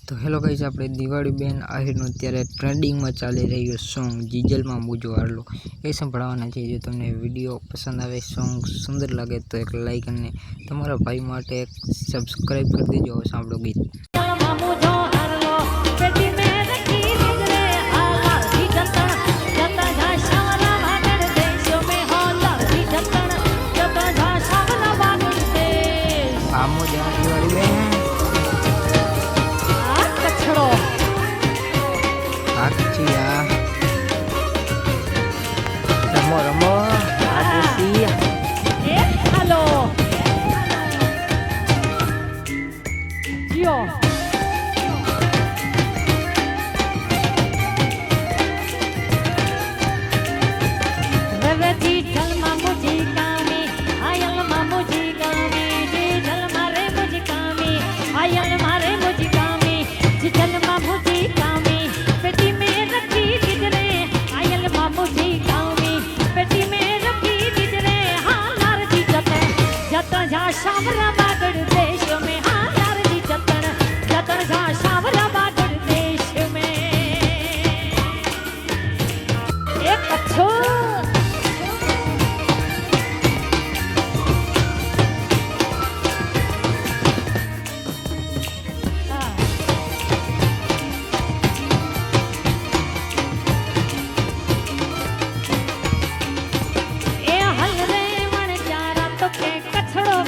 તો hello guys, આપણે દિવાળી બેન આહિરનું અત્યારે ટ્રેન્ડિંગમાં ચાલી રહ્યું સોંગ જીજલમાં મુજો આરલો એ સંભળાવવાના છે। જો તમને વિડીયો પસંદ આવે, સોંગ સુંદર લાગે તો એક લાઈક અને તમારા ભાઈ માટે એક સબસ્ક્રાઈબ કરી દેજો। સાંભળો ગીત। આમો જા દિવાળી બેન રમો રમો हेलो जियो रवती चल मामू जी कामी आयल मामू जी कामी जी चल मारे मुझे कामी आयल मारे मुझे कामी जी चल मामू जी कामी पेटी में रखी दिजरे आयल मामू जी कामी पेटी में रखी दिजरे हाँ लार जी जतन जतन जा शावरा बागड़ देश में हाँ लार जी जतन जतन जा शावरा बागड़ देश में एक अच्छो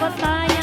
बताया